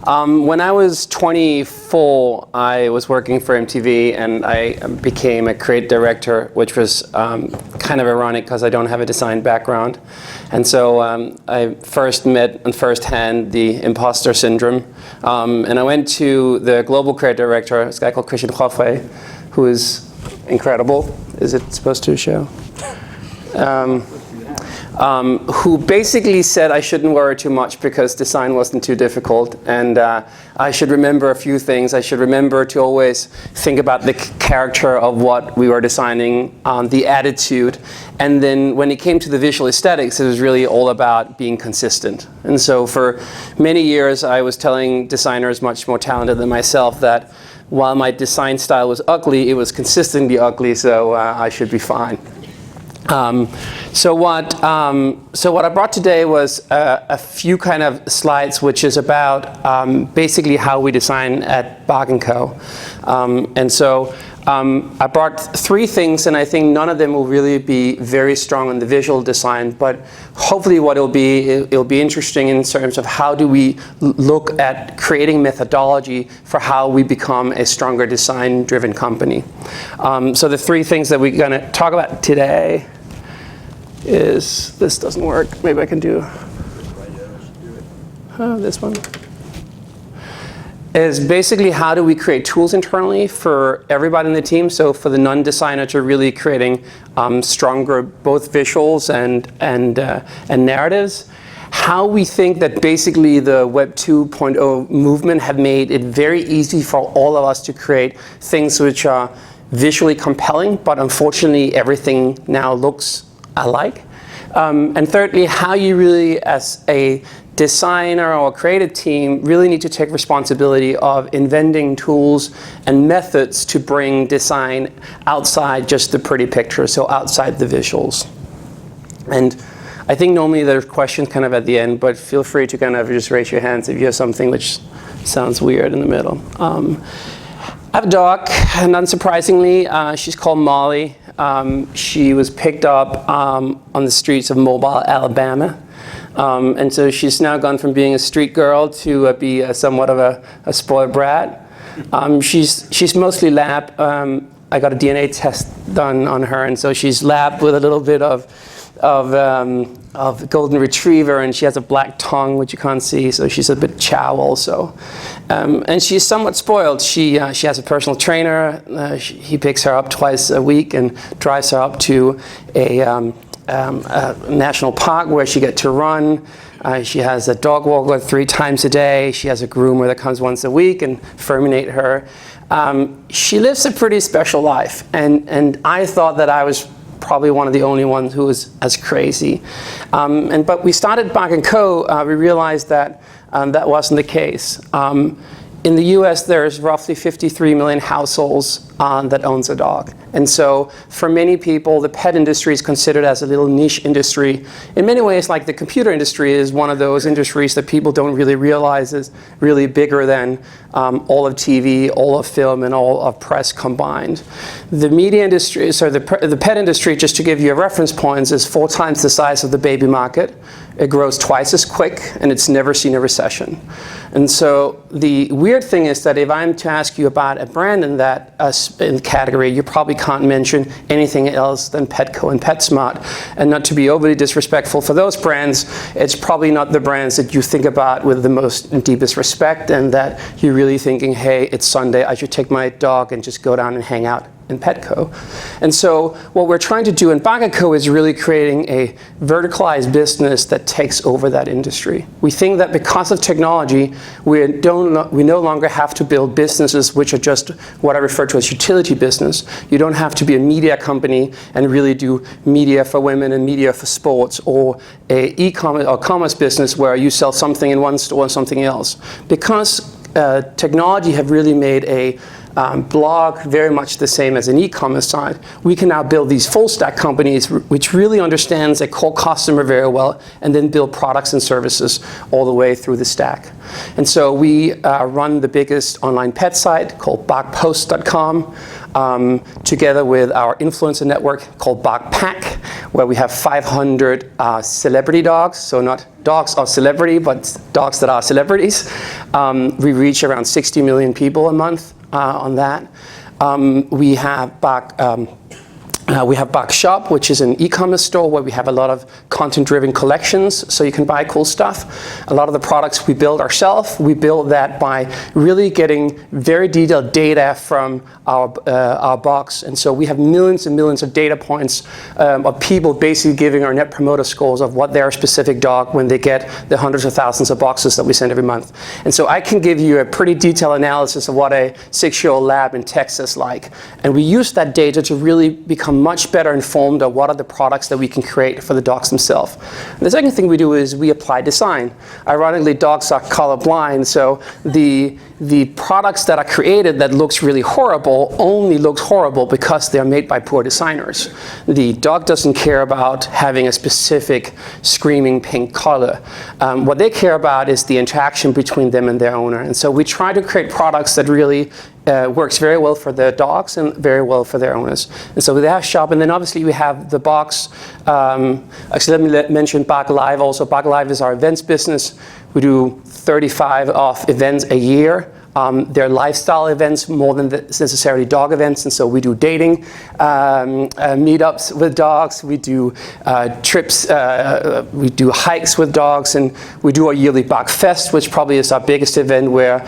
When I was 24, I was working for MTV and I became a creative director, which was kind of ironic because I don't have a design background. And so I first met on firsthand the imposter syndrome. And I went to the global creative director, this guy called Christian Hoffre, who is incredible. Is it supposed to show? Who basically said I shouldn't worry too much because design wasn't too difficult, and I should remember a few things. I should remember to always think about the character of what we were designing, the attitude, and then when it came to the visual aesthetics, it was really all about being consistent. And so for many years, I was telling designers much more talented than myself that while my design style was ugly, it was consistently ugly, so I should be fine. So what I brought today was a few kind of slides, which is about basically how we design at Bark & Co. I brought three things, and I think none of them will really be very strong on the visual design, but hopefully what it'll be interesting in terms of how do we look at creating methodology for how we become a stronger design-driven company. So the three things that we're going to talk about today is, this doesn't work, maybe I can do this one. Is basically how do we create tools internally for everybody in the team, so for the non-designer to really creating stronger both visuals and narratives. How we think that basically the Web 2.0 movement have made it very easy for all of us to create things which are visually compelling, but unfortunately everything now looks alike. And thirdly, how you really, as a designer or creative team, really need to take responsibility of inventing tools and methods to bring design outside just the pretty picture, so outside the visuals. And I think normally there's questions kind of at the end, but feel free to kind of just raise your hands if you have something which sounds weird in the middle. I have a dog, and unsurprisingly, she's called Molly. She was picked up on the streets of Mobile, Alabama. And so she's now gone from being a street girl to be somewhat of a spoiled brat. She's mostly lab. I got a DNA test done on her, and so she's lab with a little bit of golden retriever, and she has a black tongue which you can't see, so she's a bit chow also. And she's somewhat spoiled. She has a personal trainer. He picks her up twice a week and drives her up to a national park where she gets to run. She has a dog walker 3 times a day. She has a groomer that comes once a week and furminate her. She lives a pretty special life, and I thought that I was probably one of the only ones who was as crazy. But we started Bark & Co. We realized that that wasn't the case. In the US, there's roughly 53 million households that owns a dog. And so for many people, the pet industry is considered as a little niche industry. In many ways, like the computer industry is one of those industries that people don't really realize is really bigger than all of TV, all of film, and all of press combined. The media industry, so the pet industry, just to give you a reference point, is 4 times the size of the baby market. It grows twice as quick, and it's never seen a recession. And so the weird thing is that if I'm to ask you about a brand in that category, you probably can't mention anything else than Petco and PetSmart. And not to be overly disrespectful for those brands, it's probably not the brands that you think about with the most and deepest respect, and that you're really thinking, hey, it's Sunday, I should take my dog and just go down and hang out in Petco. And so what we're trying to do in Bark & Co. is really creating a verticalized business that takes over that industry. We think that because of technology, we no longer have to build businesses which are just what I refer to as utility business. You don't have to be a media company and really do media for women and media for sports, or a e-commerce or commerce business where you sell something in one store and something else. Because technology have really made a blog very much the same as an e-commerce site, we can now build these full stack companies which really understands a core customer very well, and then build products and services all the way through the stack. And so we run the biggest online pet site called BarkPost.com, together with our influencer network called BarkPack, where we have 500 celebrity dogs, so not dogs of celebrity, but dogs that are celebrities. We reach around 60 million people a month on that. We have Bark Shop, which is an e-commerce store where we have a lot of content-driven collections, so you can buy cool stuff. A lot of the products we build ourselves. We build that by really getting very detailed data from our box, and so we have millions and millions of data points of people basically giving our net promoter scores of what their specific dog when they get the hundreds of thousands of boxes that we send every month. And so I can give you a pretty detailed analysis of what a 6-year-old lab in Texas like, and we use that data to really become much better informed of what are the products that we can create for the dogs themselves. And the second thing we do is we apply design. Ironically, dogs are colorblind, so the products that are created that looks really horrible only looks horrible because they're made by poor designers. The dog doesn't care about having a specific screaming pink color. What they care about is the interaction between them and their owner. And so we try to create products that really works very well for the dogs and very well for their owners. And so with that shop, and then obviously we have the box. Actually, let me mention Bark Live also. Bark Live is our events business. We do 35 of events a year. They're lifestyle events more than necessarily dog events, and so we do dating, meetups with dogs, we do trips, we do hikes with dogs, and we do our yearly Bark Fest, which probably is our biggest event, where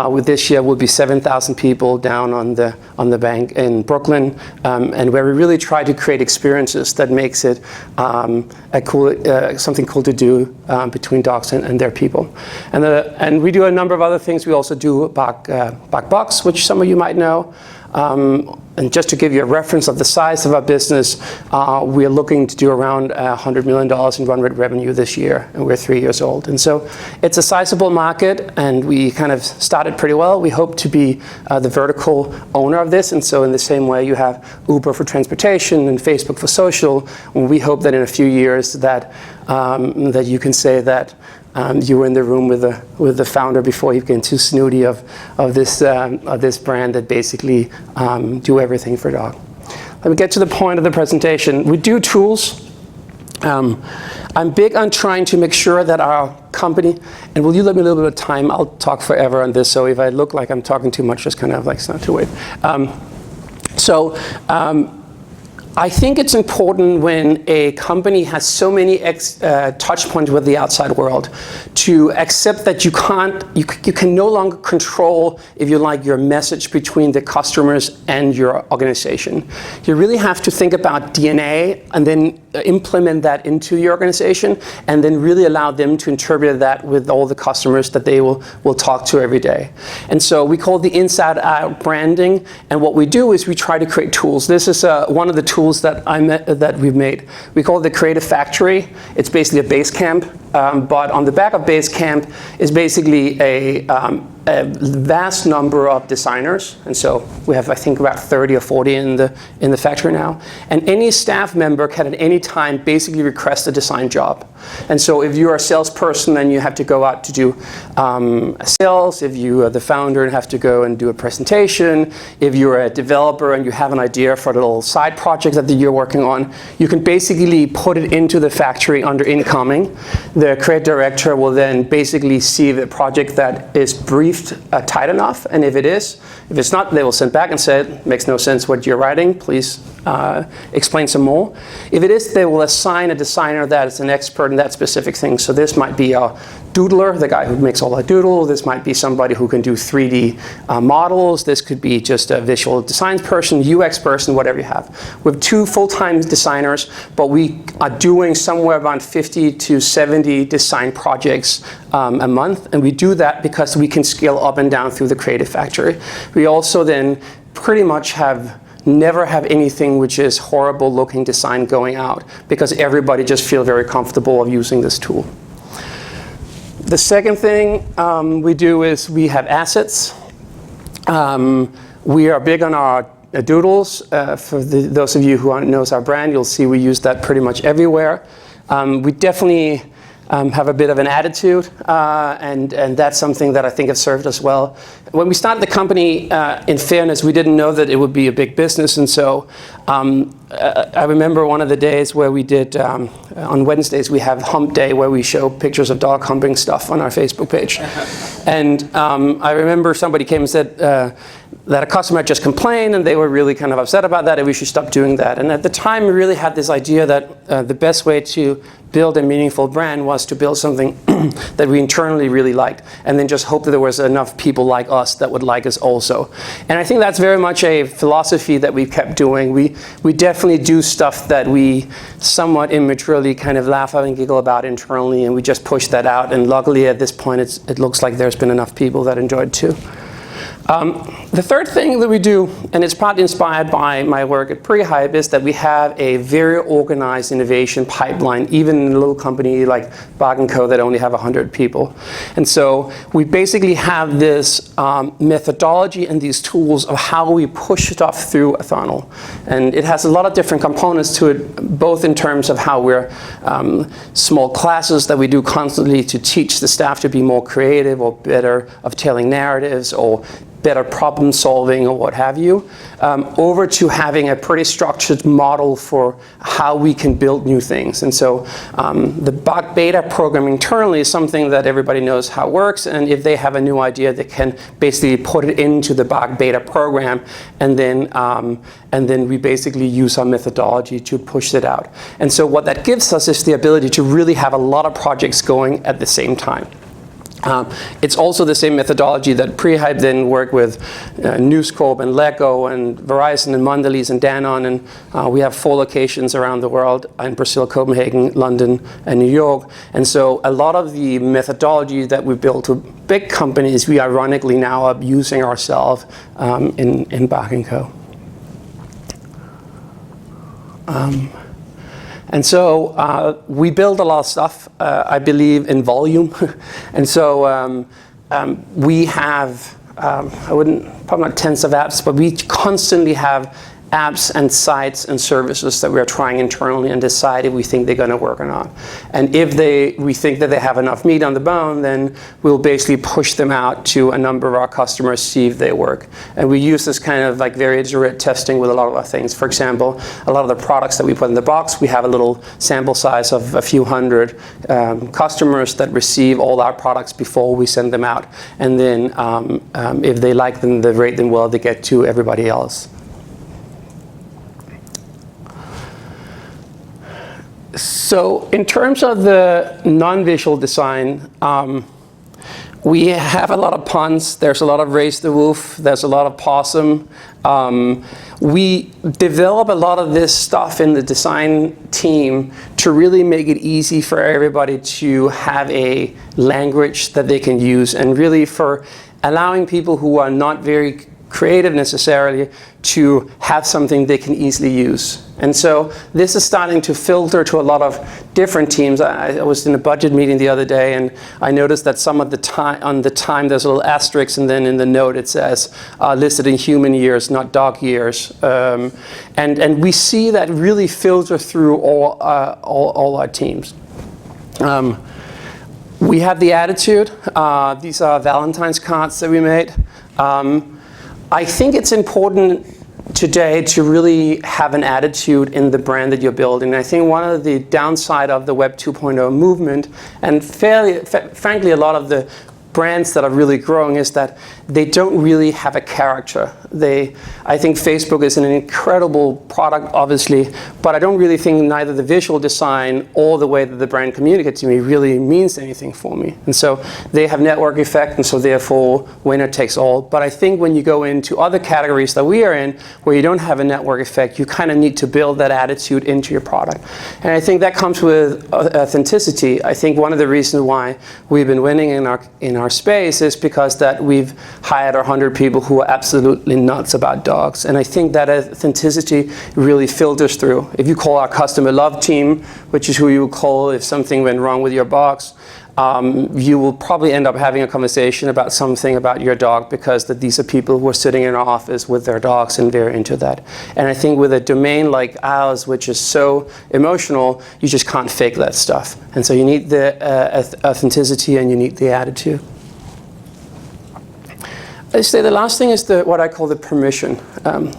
with this year will be 7,000 people down on the bank in Brooklyn, and where we really try to create experiences that makes it something cool to do between dogs and their people. And we do a number of other things. We also do BarkBox, which some of you might know. And just to give you a reference of the size of our business, we're looking to do around $100 million in run rate revenue this year, and we're 3 years old. And so it's a sizable market, and we kind of started pretty well. We hope to be the vertical owner of this, and so in the same way you have Uber for transportation and Facebook for social, and we hope that in a few years that you can say that you were in the room with the founder before you get too snooty of this brand that basically do everything for a dog. Let me get to the point of the presentation. We do tools. I'm big on trying to make sure that our company, and will you let me a little bit of time? I'll talk forever on this, so if I look like I'm talking too much, just kind of like start to wait. I think it's important when a company has so many touch points with the outside world to accept that you can no longer control, if you like, your message between the customers and your organization. You really have to think about DNA and then implement that into your organization, and then really allow them to interpret that with all the customers that they will talk to every day. And so we call it the inside out branding, and what we do is we try to create tools. This is one of the tools that we've made. We call it the Creative Factory. It's basically a base camp, but on the back of base camp is basically a vast number of designers, and so we have, I think, about 30 or 40 in the factory now. And any staff member can at any time basically request a design job. And so if you're a salesperson and you have to go out to do sales, if you are the founder and have to go and do a presentation, if you're a developer and you have an idea for a little side project that you're working on, you can basically put it into the factory under incoming. The creative director will then basically see the project that is briefed tight enough, and if it's not, they will send back and say, it makes no sense what you're writing, please explain some more. If it is, they will assign a designer that is an expert in that specific thing. So this might be a doodler, the guy who makes all the doodle. This might be somebody who can do 3D models. This could be just a visual design person, UX person, whatever you have. We have 2 full-time designers, but we are doing somewhere around 50 to 70 design projects a month, and we do that because we can scale up and down through the Creative Factory. We also then pretty much never have anything which is horrible looking design going out, because everybody just feel very comfortable of using this tool. The second thing we do is we have assets. We are big on our doodles. For those of you who knows our brand, you'll see we use that pretty much everywhere. We definitely have a bit of an attitude, and that's something that I think has served us well. When we started the company, in fairness, we didn't know that it would be a big business, and so I remember one of the days where we did, on Wednesdays we have Hump Day, where we show pictures of dog humping stuff on our Facebook page. And I remember somebody came and said that a customer had just complained, and they were really kind of upset about that, and we should stop doing that. And at the time, we really had this idea that the best way to build a meaningful brand was to build something that we internally really liked, and then just hope that there was enough people like us that would like us also. And I think that's very much a philosophy that we've kept doing. We definitely do stuff that we somewhat immaturely kind of laugh at and giggle about internally, and we just push that out. And luckily at this point, it looks like there's been enough people that enjoy it too. The third thing that we do, and it's partly inspired by my work at Prehype, is that we have a very organized innovation pipeline, even in a little company like Bark & Co. that only have 100 people. And so we basically have this methodology and these tools of how we push stuff through a funnel. And it has a lot of different components to it, both in terms of how we're small classes that we do constantly to teach the staff to be more creative or better of telling narratives or better problem solving or what have you, over to having a pretty structured model for how we can build new things. And so the Bark Beta program internally is something that everybody knows how it works, and if they have a new idea, they can basically put it into the Bark Beta program, and then we basically use our methodology to push it out. And so what that gives us is the ability to really have a lot of projects going at the same time. It's also the same methodology that Prehype then worked with News Corp and Lego and Verizon and Mondelez and Danone, and we have 4 locations around the world in Brazil, Copenhagen, London, and New York. And so a lot of the methodology that we built to big companies, we ironically now are using ourselves in Bark & Co. And so we build a lot of stuff, I believe, in volume. And so we have, probably not tens of apps, but we constantly have apps and sites and services that we are trying internally and decide if we think they're going to work or not. And if we think that they have enough meat on the bone, then we'll basically push them out to a number of our customers, see if they work. And we use this kind of like very iterative testing with a lot of our things. For example, a lot of the products that we put in the box, we have a little sample size of a few hundred customers that receive all our products before we send them out. And then if they like them, they rate them well, they get to everybody else. So in terms of the non-visual design, we have a lot of puns. There's a lot of raise the roof. There's a lot of possum. We develop a lot of this stuff in the design team to really make it easy for everybody to have a language that they can use, and really for allowing people who are not very creative necessarily to have something they can easily use. And so this is starting to filter to a lot of different teams. I was in a budget meeting the other day, and I noticed that some of the time, on the time, there's a little asterisk, and then in the note it says listed in human years, not dog years. And we see that really filter through all our teams. We have the attitude. These are Valentine's cards that we made. I think it's important today to really have an attitude in the brand that you're building. I think one of the downside of the Web 2.0 movement, and frankly a lot of the brands that are really growing, is that they don't really have a character. I think Facebook is an incredible product, obviously, but I don't really think neither the visual design or the way that the brand communicates to me really means anything for me. And so they have network effect, and so therefore winner takes all. But I think when you go into other categories that we are in, where you don't have a network effect, you kind of need to build that attitude into your product. And I think that comes with authenticity. I think one of the reasons why we've been winning in our space is because that we've hired 100 people who are absolutely nuts about dogs. And I think that authenticity really filters through. If you call our customer love team, which is who you would call if something went wrong with your box, you will probably end up having a conversation about something about your dog, because these are people who are sitting in our office with their dogs and they're into that. And I think with a domain like ours, which is so emotional, you just can't fake that stuff. And so you need the authenticity and you need the attitude. I say the last thing is what I call the permission.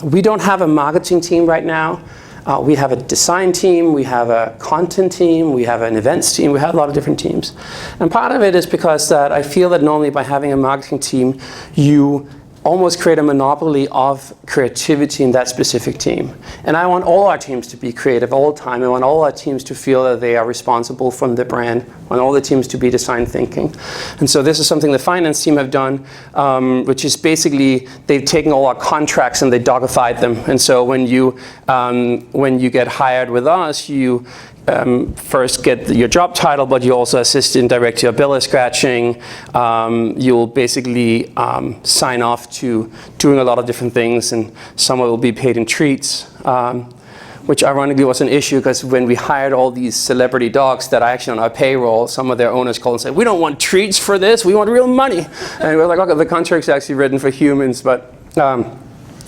We don't have a marketing team right now. We have a design team, we have a content team, we have an events team, we have a lot of different teams. And part of it is because that I feel that normally by having a marketing team, you almost create a monopoly of creativity in that specific team. And I want all our teams to be creative all the time. I want all our teams to feel that they are responsible from the brand. I want all the teams to be design thinking. And so this is something the finance team have done, which is basically they've taken all our contracts and they dogified them. And so when you get hired with us, you first get your job title, but you also assist in direct your bill scratching. You'll basically sign off to doing a lot of different things, and some will be paid in treats, which ironically was an issue because when we hired all these celebrity dogs that are actually on our payroll, some of their owners called and said, "We don't want treats for this, we want real money." And we're like, okay, the contract's actually written for humans, but.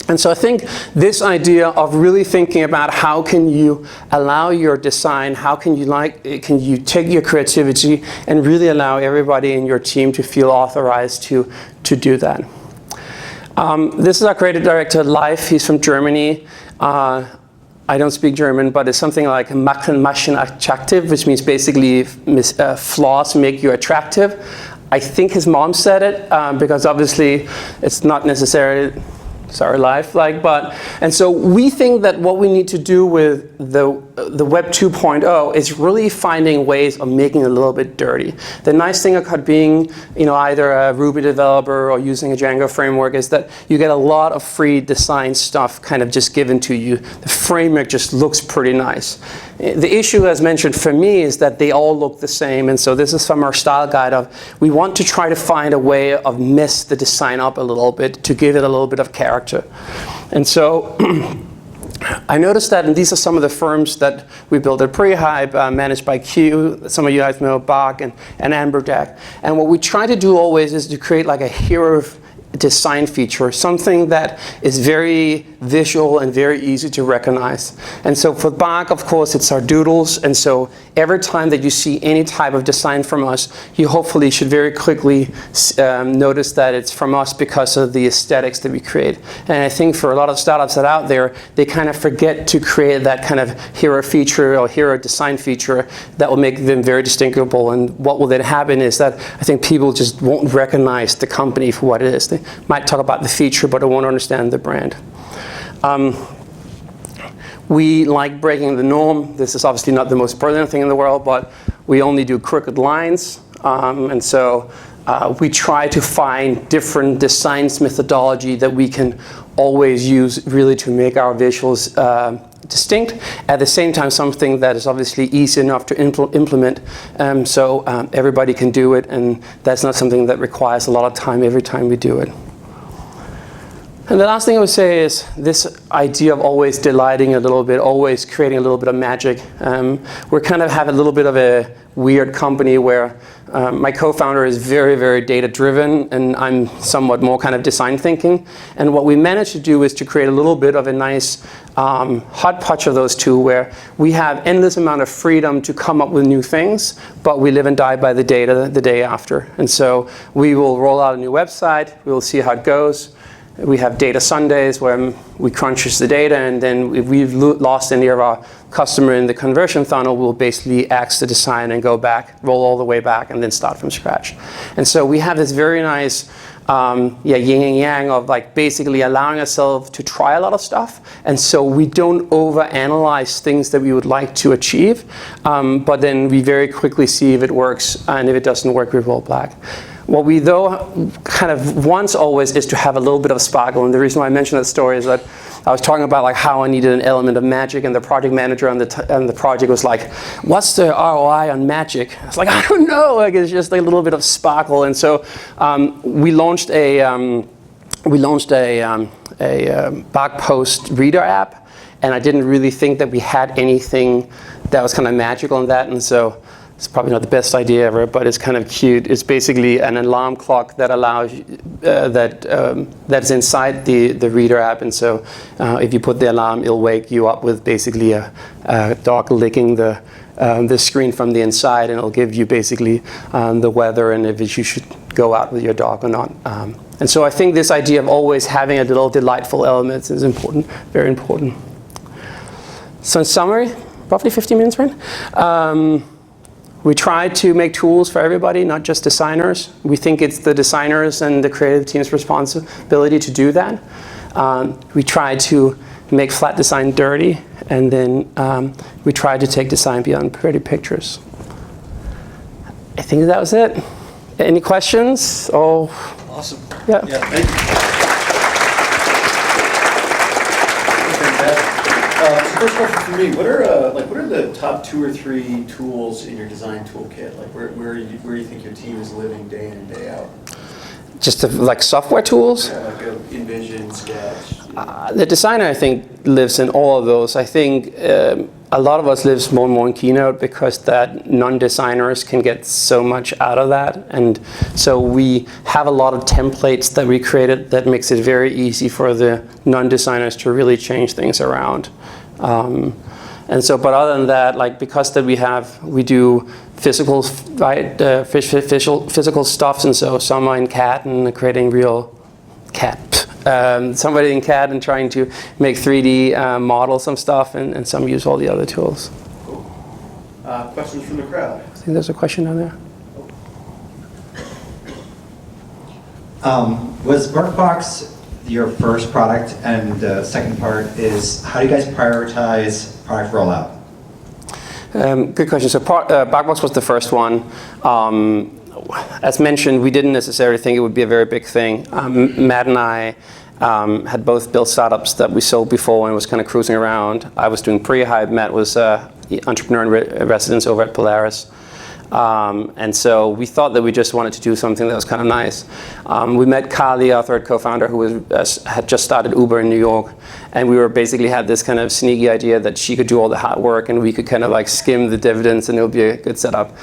And so I think this idea of really thinking about how can you allow your design, how can you take your creativity and really allow everybody in your team to feel authorized to do that. This is our creative director, Leif. He's from Germany. I don't speak German, but it's something like Macklin Mush attractive, which means basically flaws make you attractive. I think his mom said it because obviously it's not necessarily sorry, Leif, and so we think that what we need to do with the Web 2.0 is really finding ways of making it a little bit dirty. The nice thing about being, either a Ruby developer or using a Django framework is that you get a lot of free design stuff kind of just given to you. The framework just looks pretty nice. The issue, as mentioned for me, is that they all look the same, and so this is from our style guide of we want to try to find a way of mess the design up a little bit to give it a little bit of character. And so I noticed that, and these are some of the firms that we built at Prehype, managed by Q. Some of you guys know Bark and Amberjack. And what we try to do always is to create like a hero design feature, something that is very visual and very easy to recognize. And so for Bark, of course, it's our doodles. And so every time that you see any type of design from us, you hopefully should very quickly notice that it's from us because of the aesthetics that we create. And I think for a lot of startups that are out there, they kind of forget to create that kind of hero feature or hero design feature that will make them very distinguishable. And what will then happen is that I think people just won't recognize the company for what it is. They might talk about the feature, but they won't understand the brand. We like breaking the norm. This is obviously not the most brilliant thing in the world, but we only do crooked lines. And so we try to find different designs methodology that we can always use really to make our visuals distinct. At the same time, something that is obviously easy enough to implement so everybody can do it, and that's not something that requires a lot of time every time we do it. And the last thing I would say is this idea of always delighting a little bit, always creating a little bit of magic. We kind of have a little bit of a weird company where my co-founder is very, very data-driven, and I'm somewhat more kind of design thinking. And what we managed to do is to create a little bit of a nice hodgepodge of those two, where we have endless amount of freedom to come up with new things, but we live and die by the data the day after. And so we will roll out a new website, we will see how it goes. We have data Sundays where we crunch the data, and then if we've lost any of our customer in the conversion funnel, we'll basically axe the design and go back, roll all the way back, and then start from scratch. And so we have this very nice yin and yang of like basically allowing ourselves to try a lot of stuff, and so we don't overanalyze things that we would like to achieve, but then we very quickly see if it works, and if it doesn't work, we roll back. What we though kind of want always is to have a little bit of sparkle, and the reason why I mentioned that story is that I was talking about like how I needed an element of magic, and the project manager on the project was like, "What's the ROI on magic?" I was like, "I don't know." Like it's just a little bit of sparkle, and so we launched a BarkPost reader app, and I didn't really think that we had anything that was kind of magical in that, and so it's probably not the best idea ever, but it's kind of cute. It's basically an alarm clock that allows that's inside the Reader app, and so if you put the alarm, it'll wake you up with basically a dog licking the screen from the inside, and it'll give you basically the weather and if you should go out with your dog or not. And so I think this idea of always having a little delightful element is important, very important. So in summary, roughly 15 minutes, right? We try to make tools for everybody, not just designers. We think it's the designers and the creative team's responsibility to do that. We try to make flat design dirty, and then we try to take design beyond pretty pictures. I think that was it. Any questions? Oh, awesome. Yeah. Thank you. First question for me: what are the top 2 or 3 tools in your design toolkit? Like where do you think your team is living day in and day out? Just like software tools? Yeah, like InVision, Sketch. The designer, I think, lives in all of those. I think a lot of us lives more and more in Keynote because that non-designers can get so much out of that. And so we have a lot of templates that we created that makes it very easy for the non-designers to really change things around. And so, but other than that, like because that we do physical, right, physical stuffs, and so some are in CAD and creating real CAD. Somebody in CAD and trying to make 3D model some stuff, and some use all the other tools. Cool. Questions from the crowd? I think there's a question down there. Was BarkBox your first product? And the second part is, how do you guys prioritize product rollout? Good question. So BarkBox was the first one. As mentioned, we didn't necessarily think it would be a very big thing. Matt and I had both built startups that we sold before and was kind of cruising around. I was doing pre-hype. Matt was entrepreneur in residence over at Polaris. And so we thought that we just wanted to do something that was kind of nice. We met Carly, our third co-founder, who had just started Uber in New York, and we were basically had this kind of sneaky idea that she could do all the hard work and we could kind of like skim the dividends and it would be a good setup.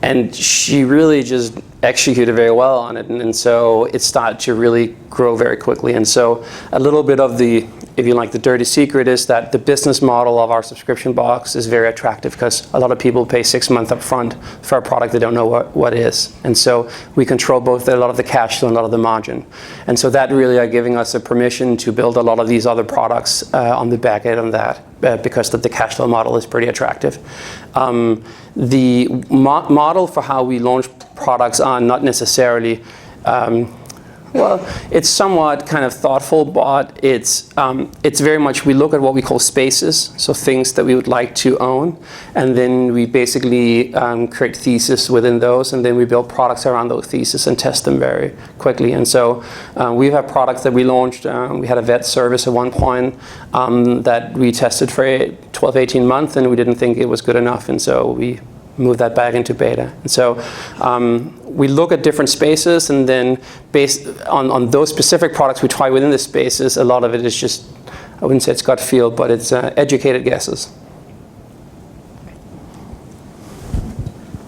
And she really just executed very well on it, and so it started to really grow very quickly. And so a little bit of the, if you like, the dirty secret is that the business model of our subscription box is very attractive because a lot of people pay 6 months up front for a product they don't know what is. And so we control both a lot of the cash flow and a lot of the margin. And so that really are giving us a permission to build a lot of these other products on the back end of that because the cash flow model is pretty attractive. The model for how we launch products are not necessarily well, it's somewhat kind of thoughtful, but it's very much, we look at what we call spaces, so things that we would like to own, and then we basically create theses within those, and then we build products around those theses and test them very quickly. And so we have products that we launched. We had a vet service at one point that we tested for 12, 18 months, and we didn't think it was good enough, and so we move that back into beta. And so we look at different spaces, and then based on those specific products we try within the spaces, a lot of it is just, I wouldn't say it's gut feel, but it's educated guesses.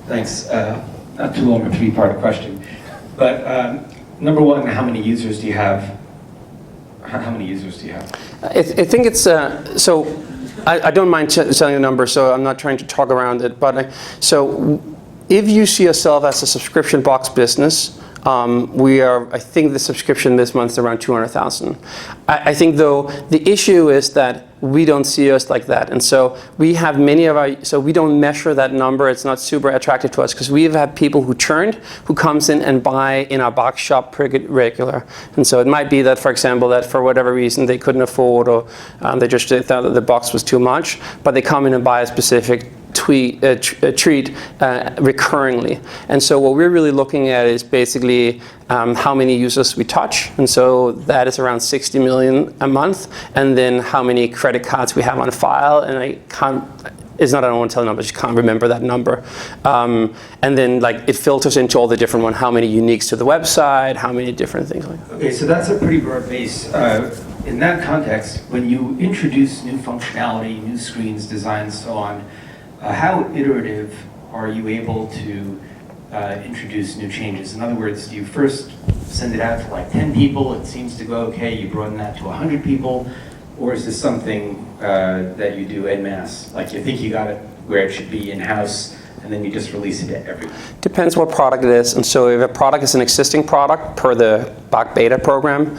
Thanks. Not too long a 3-part question, but number one, how many users do you have? How many users do you have? I think it's, so I don't mind telling a number, so I'm not trying to talk around it. But so if you see yourself as a subscription box business, we are, I think the subscription this month is around 200,000. I think though, the issue is that we don't see us like that. And so we have many of our, so we don't measure that number. It's not super attractive to us because we've had people who churned, who comes in and buy in our box shop pretty regular. And so it might be that, for example, that for whatever reason they couldn't afford, or they just thought that the box was too much, but they come in and buy a specific treat recurringly. And so what we're really looking at is basically how many users we touch, and so that is around 60 million a month, and then how many credit cards we have on file, and I can't, it's not, I don't want to tell the number, I just can't remember that number. And then like it filters into all the different ones, how many uniques to the website, how many different things like that. Okay, so that's a pretty broad base. In that context, when you introduce new functionality, new screens, designs, so on, how iterative are you able to introduce new changes? In other words, do you first send it out to like 10 people, it seems to go okay, you broaden that to 100 people, or is this something that you do en masse? Like you think you got it where it should be in-house, and then you just release it to everyone? Depends what product it is. And so if a product is an existing product per the Bark Beta program,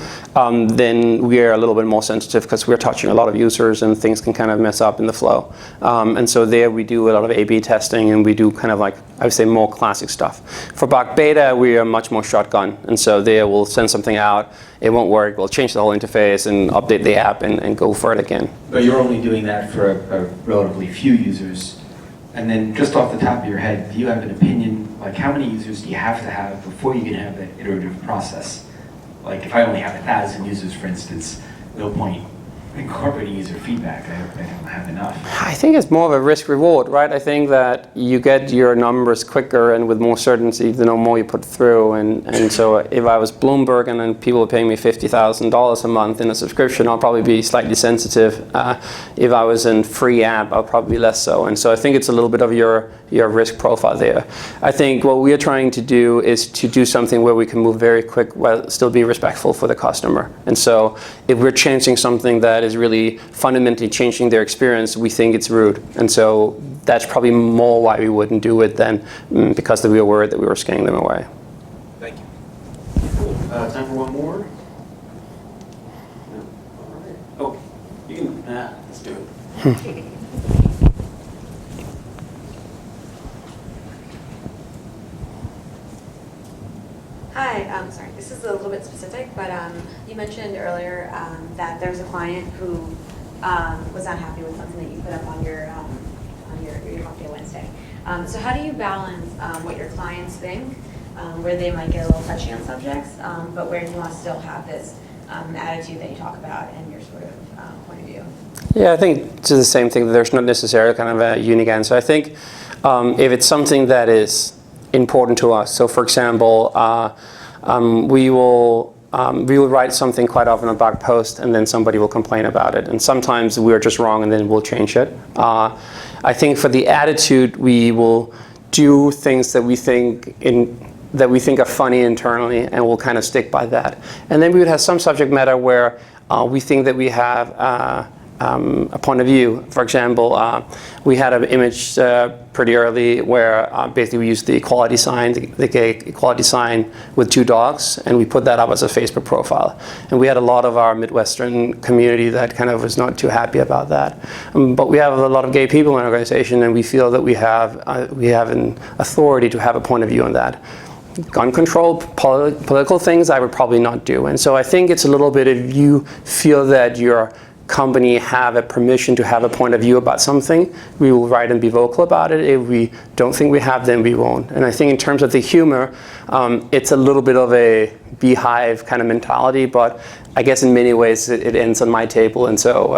then we are a little bit more sensitive because we're touching a lot of users and things can kind of mess up in the flow. And so there we do a lot of A/B testing and we do kind of like, I would say, more classic stuff. For Bark Beta, we are much more shotgun. And so there we'll send something out, it won't work, we'll change the whole interface and update the app and go for it again. But you're only doing that for a relatively few users. And then just off the top of your head, do you have an opinion, like how many users do you have to have before you can have that iterative process? Like if I only have 1,000 users, for instance, no point incorporating user feedback. I don't have enough. I think it's more of a risk reward, right? I think that you get your numbers quicker and with more certainty the more you put through. And so if I was Bloomberg and then people were paying me $50,000 a month in a subscription, I'll probably be slightly sensitive. If I was in free app, I'll probably be less so. And so I think it's a little bit of your risk profile there. I think what we are trying to do is to do something where we can move very quick while still be respectful for the customer. And so if we're changing something that is really fundamentally changing their experience, we think it's rude. And so that's probably more why we wouldn't do it than because we were worried that we were scaring them away. Thank you. Cool. Time for one more? No? All right. Oh, you can, let's do it. Hi, sorry, this is a little bit specific, but you mentioned earlier that there was a client who was not happy with something that you put up on your Hump Day Wednesday. So how do you balance what your clients think, where they might get a little touchy on subjects, but where you want to still have this attitude that you talk about and your sort of point of view? Yeah, I think it's the same thing. There's not necessarily kind of a unique answer. I think if it's something that is important to us, so for example, we will write something quite often on a blog post and then somebody will complain about it. And sometimes we're just wrong and then we'll change it. I think for the attitude, we will do things that we think are funny internally and we'll kind of stick by that. And then we would have some subject matter where we think that we have a point of view. For example, we had an image pretty early where basically we used the equality sign, the gay equality sign with 2 dogs, and we put that up as a Facebook profile. And we had a lot of our Midwestern community that kind of was not too happy about that. But we have a lot of gay people in our organization, and we feel that we have an authority to have a point of view on that. Gun control, political things, I would probably not do. And so I think it's a little bit if you feel that your company have a permission to have a point of view about something, we will write and be vocal about it. If we don't think we have, then we won't. And I think in terms of the humor, it's a little bit of a beehive kind of mentality, but I guess in many ways it ends on my table, and so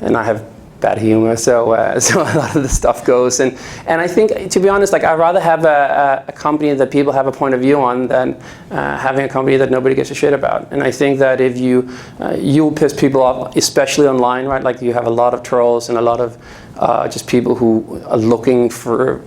and I have bad humor, so a lot of the stuff goes. And I think, to be honest, like I'd rather have a company that people have a point of view on than having a company that nobody gives a shit about. And I think that if you'll piss people off, especially online, right? Like you have a lot of trolls and a lot of just people who are looking for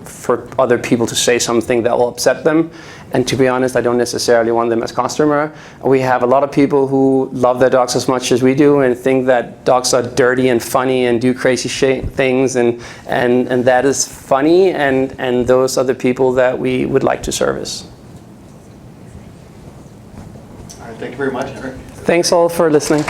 other people to say something that will upset them. And to be honest, I don't necessarily want them as customer. We have a lot of people who love their dogs as much as we do and think that dogs are dirty and funny and do crazy things, and that is funny, and those are the people that we would like to service. All right, thank you very much, Henrik. Thanks all for listening.